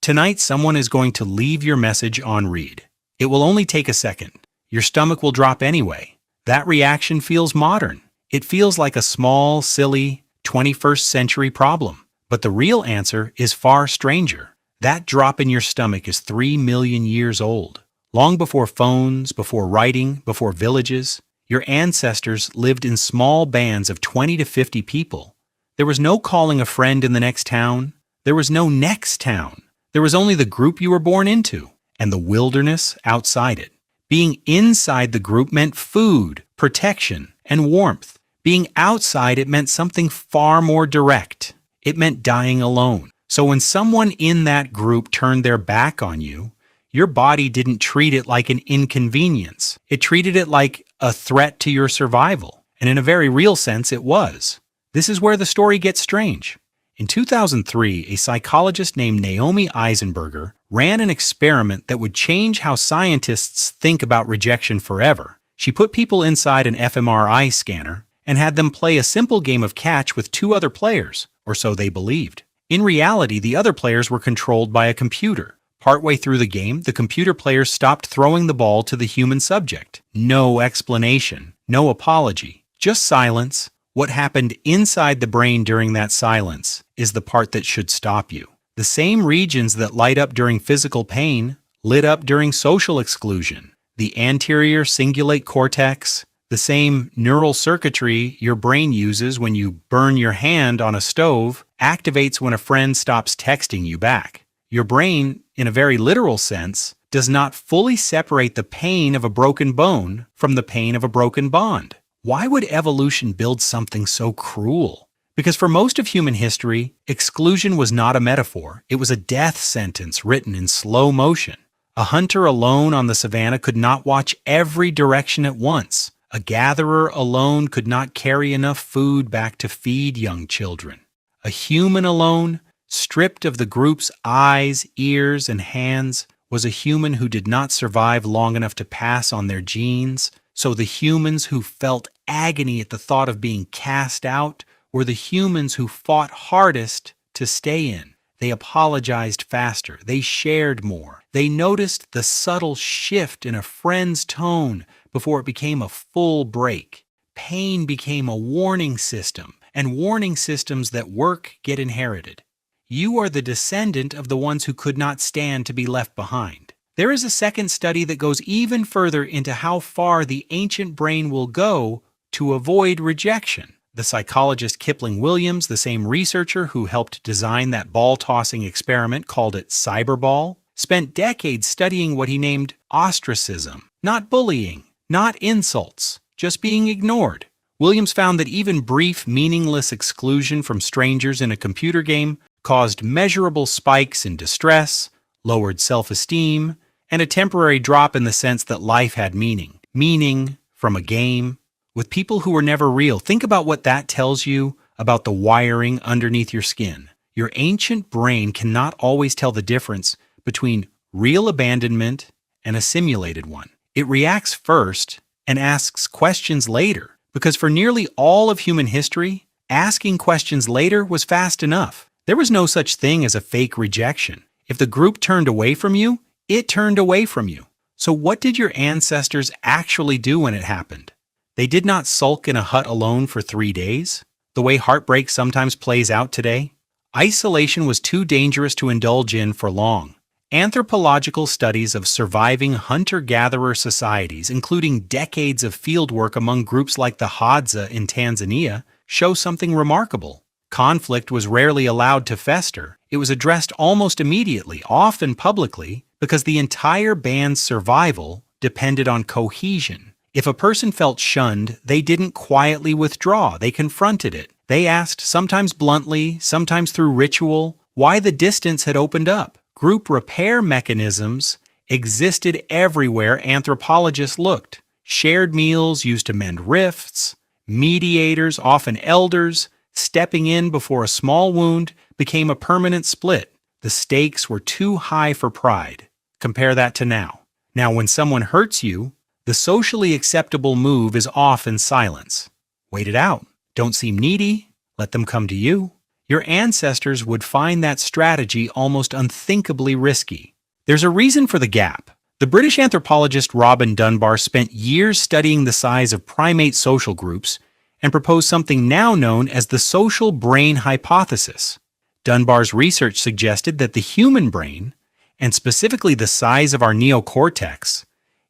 Tonight, someone is going to leave your message on read. It will only take a second. Your stomach will drop anyway. That reaction feels modern. It feels like a small, silly, 21st century problem. But the real answer is far stranger. That drop in your stomach is 3 million years old. Long before phones, before writing, before villages, your ancestors lived in small bands of 20 to 50 people. There was no calling a friend in the next town. There was no next town. There was only the group you were born into, and the wilderness outside it. Being inside the group meant food, protection, and warmth. Being outside it meant something far more direct. It meant dying alone. So when someone in that group turned their back on you, your body didn't treat it like an inconvenience. It treated it like a threat to your survival. And in a very real sense, it was. This is where the story gets strange. In 2003, a psychologist named Naomi Eisenberger ran an experiment that would change how scientists think about rejection forever. She put people inside an fMRI scanner and had them play a simple game of catch with 2 other players, or so they believed. In reality, the other players were controlled by a computer. Partway through the game, the computer players stopped throwing the ball to the human subject. No explanation, no apology, just silence. What happened inside the brain during that silence is the part that should stop you. The same regions that light up during physical pain lit up during social exclusion. The anterior cingulate cortex, the same neural circuitry your brain uses when you burn your hand on a stove, activates when a friend stops texting you back. Your brain, in a very literal sense, does not fully separate the pain of a broken bone from the pain of a broken bond. Why would evolution build something so cruel? Because for most of human history, exclusion was not a metaphor. It was a death sentence written in slow motion. A hunter alone on the savannah could not watch every direction at once. A gatherer alone could not carry enough food back to feed young children. A human alone, stripped of the group's eyes, ears, and hands, was a human who did not survive long enough to pass on their genes. So the humans who felt agony at the thought of being cast out were the humans who fought hardest to stay in. They apologized faster. They shared more. They noticed the subtle shift in a friend's tone before it became a full break. Pain became a warning system, and warning systems that work get inherited. You are the descendant of the ones who could not stand to be left behind. There is a second study that goes even further into how far the ancient brain will go to avoid rejection. The psychologist Kipling Williams, the same researcher who helped design that ball-tossing experiment, called it cyberball, spent decades studying what he named ostracism. Not bullying, not insults, just being ignored. Williams found that even brief, meaningless exclusion from strangers in a computer game caused measurable spikes in distress, lowered self-esteem, and a temporary drop in the sense that life had meaning. Meaning from a game with people who were never real. Think about what that tells you about the wiring underneath your skin. Your ancient brain cannot always tell the difference between real abandonment and a simulated one. It reacts first and asks questions later, because for nearly all of human history, asking questions later was fast enough. There was no such thing as a fake rejection. If the group turned away from you, it turned away from you. So what did your ancestors actually do when it happened? They did not sulk in a hut alone for 3 days, the way heartbreak sometimes plays out today. Isolation was too dangerous to indulge in for long. Anthropological studies of surviving hunter-gatherer societies, including decades of fieldwork among groups like the Hadza in Tanzania, show something remarkable. Conflict was rarely allowed to fester. It was addressed almost immediately, often publicly, because the entire band's survival depended on cohesion. If a person felt shunned, they didn't quietly withdraw. They confronted it. They asked, sometimes bluntly, sometimes through ritual, why the distance had opened up. Group repair mechanisms existed everywhere anthropologists looked. Shared meals used to mend rifts, mediators, often elders, stepping in before a small wound became a permanent split. The stakes were too high for pride. Compare that to now. Now, when someone hurts you, the socially acceptable move is often silence. Wait it out. Don't seem needy. Let them come to you. your ancestors would find that strategy almost unthinkably risky. There's a reason for the gap. The British anthropologist Robin Dunbar spent years studying the size of primate social groups and proposed something now known as the social brain hypothesis. Dunbar's research suggested that the human brain, and specifically the size of our neocortex,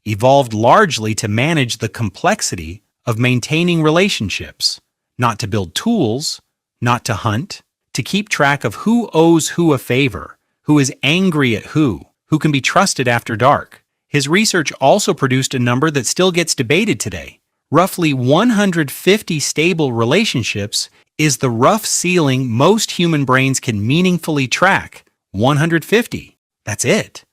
evolved largely to manage the complexity of maintaining relationships, not to build tools, not to hunt, to keep track of who owes who a favor, who is angry at who can be trusted after dark. His research also produced a number that still gets debated today. Roughly 150 stable relationships is the rough ceiling most human brains can meaningfully track. 150. That's it.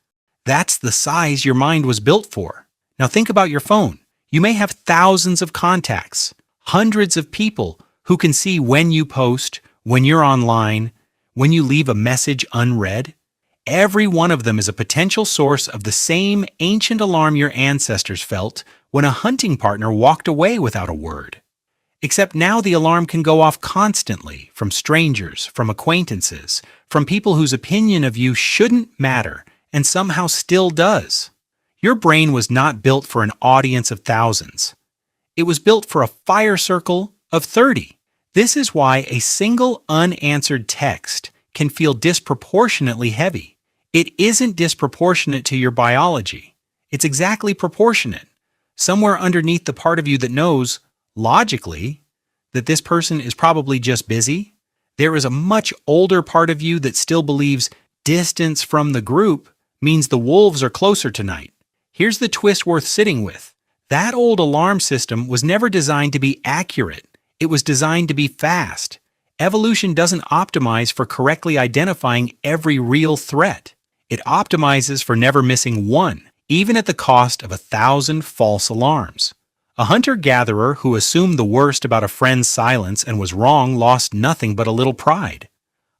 That's the size your mind was built for. Now think about your phone. You may have thousands of contacts, hundreds of people who can see when you post, when you're online, when you leave a message unread. Every one of them is a potential source of the same ancient alarm your ancestors felt when a hunting partner walked away without a word. Except now the alarm can go off constantly, from strangers, from acquaintances, from people whose opinion of you shouldn't matter and somehow still does. Your brain was not built for an audience of thousands. It was built for a fire circle of 30. This is why a single unanswered text can feel disproportionately heavy. It isn't disproportionate to your biology. It's exactly proportionate. Somewhere underneath the part of you that knows, logically, that this person is probably just busy, there is a much older part of you that still believes distance from the group means the wolves are closer tonight. Here's the twist worth sitting with. That old alarm system was never designed to be accurate. It was designed to be fast. Evolution doesn't optimize for correctly identifying every real threat. It optimizes for never missing one, even at the cost of 1,000 false alarms. A hunter-gatherer who assumed the worst about a friend's silence and was wrong lost nothing but a little pride.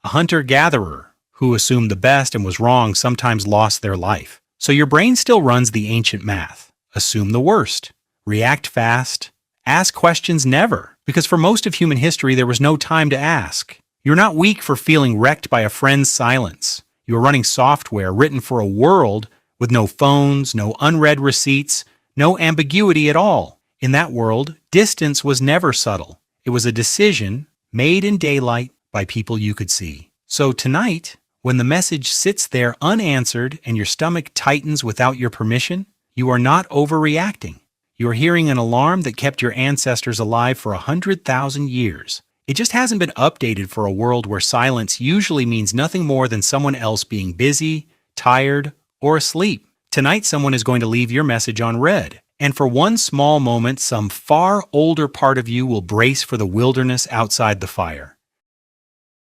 A hunter-gatherer who assumed the best and was wrong sometimes lost their life. So your brain still runs the ancient math. Assume the worst. React fast. Ask questions never, because for most of human history there was no time to ask. You're not weak for feeling wrecked by a friend's silence. You are running software written for a world with no phones, no unread receipts, no ambiguity at all. In that world, distance was never subtle. It was a decision made in daylight by people you could see. So tonight, when the message sits there unanswered and your stomach tightens without your permission, you are not overreacting. You are hearing an alarm that kept your ancestors alive for 100,000 years. It just hasn't been updated for a world where silence usually means nothing more than someone else being busy, tired, or asleep. Tonight someone is going to leave your message unread. And for one small moment, some far older part of you will brace for the wilderness outside the fire.